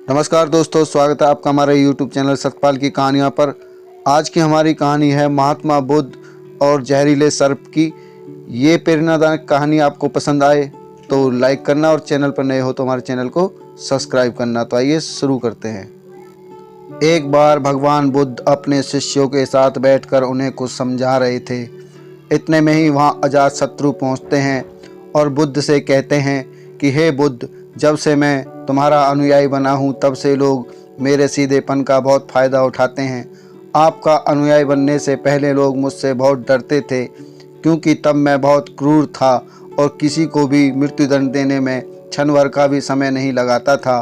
नमस्कार दोस्तों, स्वागत है आपका हमारे YouTube चैनल सतपाल की कहानियों पर। आज की हमारी कहानी है महात्मा बुद्ध और जहरीले सर्प की। ये प्रेरणादायक कहानी आपको पसंद आए तो लाइक करना और चैनल पर नए हो तो हमारे चैनल को सब्सक्राइब करना। तो आइए शुरू करते हैं। एक बार भगवान बुद्ध अपने शिष्यों के साथ बैठकर उन्हें कुछ समझा रहे थे। इतने में ही वहाँ अजातशत्रु पहुँचते हैं और बुद्ध से कहते हैं कि हे बुद्ध, जब से मैं तुम्हारा अनुयायी बना हूँ तब से लोग मेरे सीधेपन का बहुत फ़ायदा उठाते हैं। आपका अनुयायी बनने से पहले लोग मुझसे बहुत डरते थे, क्योंकि तब मैं बहुत क्रूर था और किसी को भी मृत्युदंड देने में क्षण भर का भी समय नहीं लगाता था।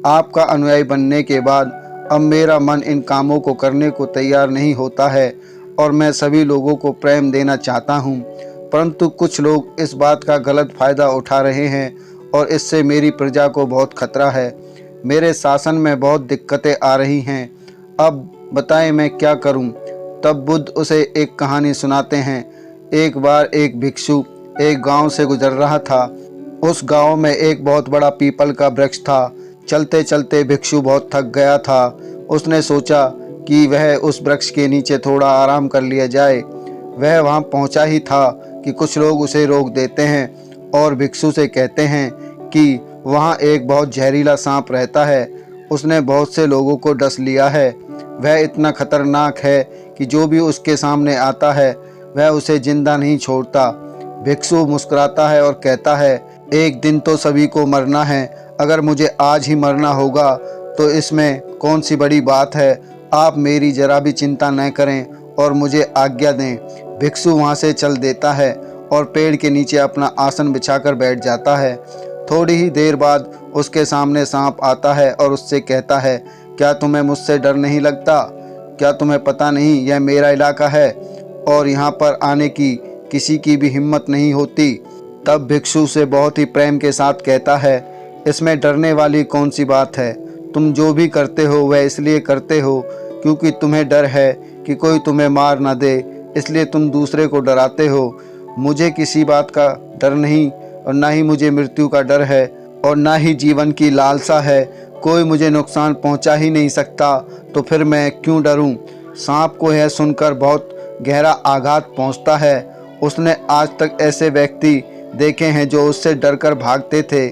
आपका अनुयायी बनने के बाद अब मेरा मन इन कामों को करने को तैयार नहीं होता है और मैं सभी लोगों को प्रेम देना चाहता हूँ, परंतु कुछ लोग इस बात का गलत फ़ायदा उठा रहे हैं और इससे मेरी प्रजा को बहुत खतरा है। मेरे शासन में बहुत दिक्कतें आ रही हैं। अब बताएं मैं क्या करूं? तब बुद्ध उसे एक कहानी सुनाते हैं। एक बार एक भिक्षु एक गांव से गुजर रहा था। उस गांव में एक बहुत बड़ा पीपल का वृक्ष था। चलते चलते भिक्षु बहुत थक गया था। उसने सोचा कि वह उस वृक्ष के नीचे थोड़ा आराम कर लिया जाए। वह वहां पहुंचा ही था कि कुछ लोग उसे रोक देते हैं और भिक्षु से कहते हैं कि वहां एक बहुत जहरीला सांप रहता है। उसने बहुत से लोगों को डस लिया है। वह इतना खतरनाक है कि जो भी उसके सामने आता है वह उसे जिंदा नहीं छोड़ता। भिक्षु मुस्कुराता है और कहता है, एक दिन तो सभी को मरना है। अगर मुझे आज ही मरना होगा तो इसमें कौन सी बड़ी बात है। आप मेरी जरा भी चिंता न करें और मुझे आज्ञा दें। भिक्षु वहाँ से चल देता है और पेड़ के नीचे अपना आसन बिछाकर बैठ जाता है। थोड़ी ही देर बाद उसके सामने सांप आता है और उससे कहता है, क्या तुम्हें मुझसे डर नहीं लगता? क्या तुम्हें पता नहीं यह मेरा इलाका है और यहाँ पर आने की किसी की भी हिम्मत नहीं होती? तब भिक्षु से बहुत ही प्रेम के साथ कहता है, इसमें डरने वाली कौन सी बात है? तुम जो भी करते हो वह इसलिए करते हो क्योंकि तुम्हें डर है कि कोई तुम्हें मार न दे, इसलिए तुम दूसरे को डराते हो। मुझे किसी बात का डर नहीं और ना ही मुझे मृत्यु का डर है और ना ही जीवन की लालसा है। कोई मुझे नुकसान पहुंचा ही नहीं सकता, तो फिर मैं क्यों डरूं? सांप को यह सुनकर बहुत गहरा आघात पहुंचता है। उसने आज तक ऐसे व्यक्ति देखे हैं जो उससे डरकर भागते थे।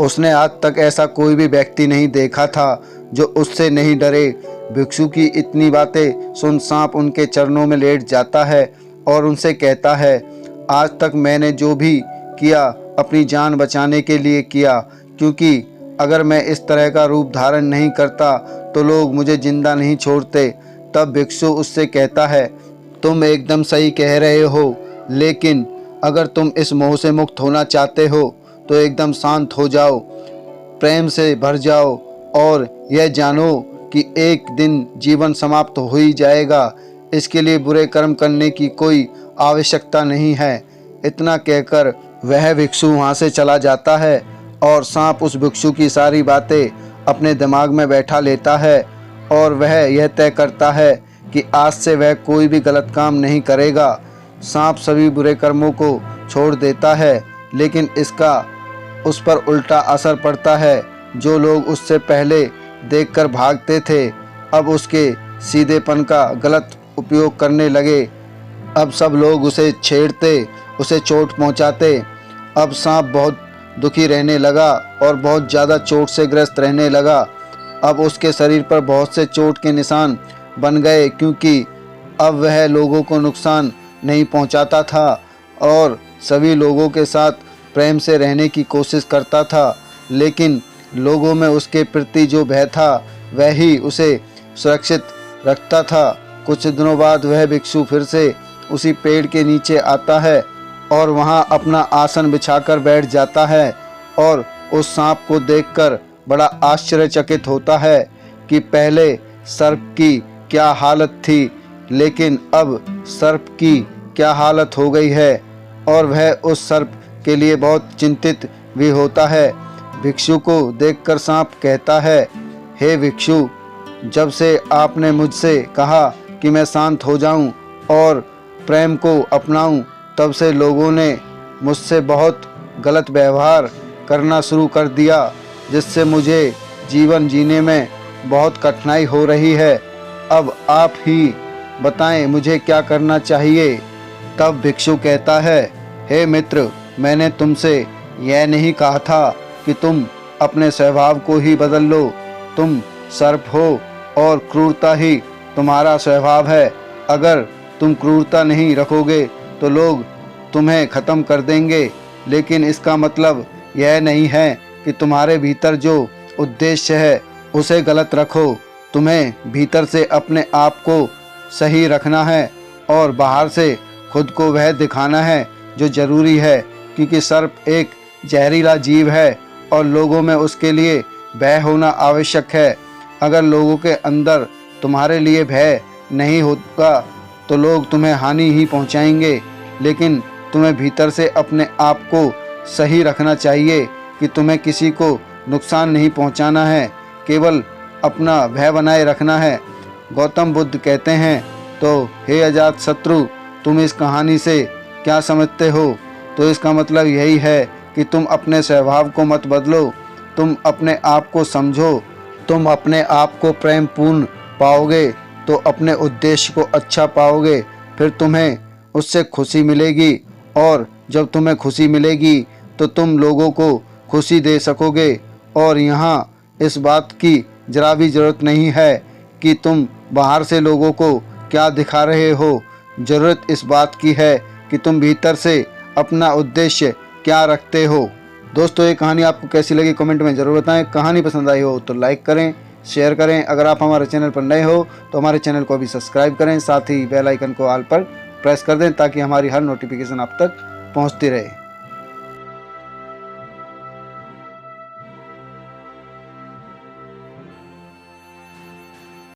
उसने आज तक ऐसा कोई भी व्यक्ति नहीं देखा था जो उससे नहीं डरे। भिक्षु की इतनी बातें सुन सांप उनके चरणों में लेट जाता है और उनसे कहता है, आज तक मैंने जो भी किया अपनी जान बचाने के लिए किया, क्योंकि अगर मैं इस तरह का रूप धारण नहीं करता तो लोग मुझे जिंदा नहीं छोड़ते। तब भिक्षु उससे कहता है, तुम एकदम सही कह रहे हो, लेकिन अगर तुम इस मोह से मुक्त होना चाहते हो तो एकदम शांत हो जाओ, प्रेम से भर जाओ और यह जानो कि एक दिन जीवन समाप्त हो ही जाएगा। इसके लिए बुरे कर्म करने की कोई आवश्यकता नहीं है। इतना कहकर वह भिक्षु वहाँ से चला जाता है और सांप उस भिक्षु की सारी बातें अपने दिमाग में बैठा लेता है और वह यह तय करता है कि आज से वह कोई भी गलत काम नहीं करेगा। सांप सभी बुरे कर्मों को छोड़ देता है, लेकिन इसका उस पर उल्टा असर पड़ता है। जो लोग उससे पहले देखकर भागते थे अब उसके सीधेपन का गलत उपयोग करने लगे। अब सब लोग उसे छेड़ते, उसे चोट पहुंचाते। अब सांप बहुत दुखी रहने लगा और बहुत ज़्यादा चोट से ग्रस्त रहने लगा। अब उसके शरीर पर बहुत से चोट के निशान बन गए, क्योंकि अब वह लोगों को नुकसान नहीं पहुंचाता था और सभी लोगों के साथ प्रेम से रहने की कोशिश करता था। लेकिन लोगों में उसके प्रति जो भय था वह ही उसे सुरक्षित रखता था। कुछ दिनों बाद वह भिक्षु फिर से उसी पेड़ के नीचे आता है और वहां अपना आसन बिछाकर बैठ जाता है और उस सांप को देखकर बड़ा आश्चर्यचकित होता है कि पहले सर्प की क्या हालत थी, लेकिन अब सर्प की क्या हालत हो गई है। और वह उस सर्प के लिए बहुत चिंतित भी होता है। भिक्षु को देखकर सांप कहता है, हे भिक्षु, जब से आपने मुझसे कहा कि मैं शांत हो जाऊं और प्रेम को अपनाऊं, तब से लोगों ने मुझसे बहुत गलत व्यवहार करना शुरू कर दिया, जिससे मुझे जीवन जीने में बहुत कठिनाई हो रही है। अब आप ही बताएं मुझे क्या करना चाहिए। तब भिक्षु कहता है, हे मित्र, मैंने तुमसे यह नहीं कहा था कि तुम अपने स्वभाव को ही बदल लो। तुम सर्प हो और क्रूरता ही तुम्हारा स्वभाव है। अगर तुम क्रूरता नहीं रखोगे तो लोग तुम्हें ख़त्म कर देंगे। लेकिन इसका मतलब यह नहीं है कि तुम्हारे भीतर जो उद्देश्य है उसे गलत रखो। तुम्हें भीतर से अपने आप को सही रखना है और बाहर से खुद को वह दिखाना है जो ज़रूरी है, क्योंकि सर्प एक जहरीला जीव है और लोगों में उसके लिए भय होना आवश्यक है। अगर लोगों के अंदर तुम्हारे लिए भय नहीं होगा तो लोग तुम्हें हानि ही पहुंचाएंगे। लेकिन तुम्हें भीतर से अपने आप को सही रखना चाहिए कि तुम्हें किसी को नुकसान नहीं पहुंचाना है, केवल अपना भय बनाए रखना है। गौतम बुद्ध कहते हैं, तो हे अजात शत्रु, तुम इस कहानी से क्या समझते हो? तो इसका मतलब यही है कि तुम अपने स्वभाव को मत बदलो, तुम अपने आप को समझो। तुम अपने आप को प्रेम पूर्ण पाओगे तो अपने उद्देश्य को अच्छा पाओगे, फिर तुम्हें उससे खुशी मिलेगी और जब तुम्हें खुशी मिलेगी तो तुम लोगों को खुशी दे सकोगे। और यहाँ इस बात की जरा भी ज़रूरत नहीं है कि तुम बाहर से लोगों को क्या दिखा रहे हो। ज़रूरत इस बात की है कि तुम भीतर से अपना उद्देश्य क्या रखते हो। दोस्तों, ये कहानी आपको कैसी लगी कमेंट में ज़रूर बताएं। कहानी पसंद आई हो तो लाइक करें, शेयर करें। अगर आप हमारे चैनल पर नए हो तो हमारे चैनल को भी सब्सक्राइब करें, साथ ही बेल आइकन को ऑल पर प्रेस कर दें ताकि हमारी हर नोटिफिकेशन आप तक पहुंचती रहे।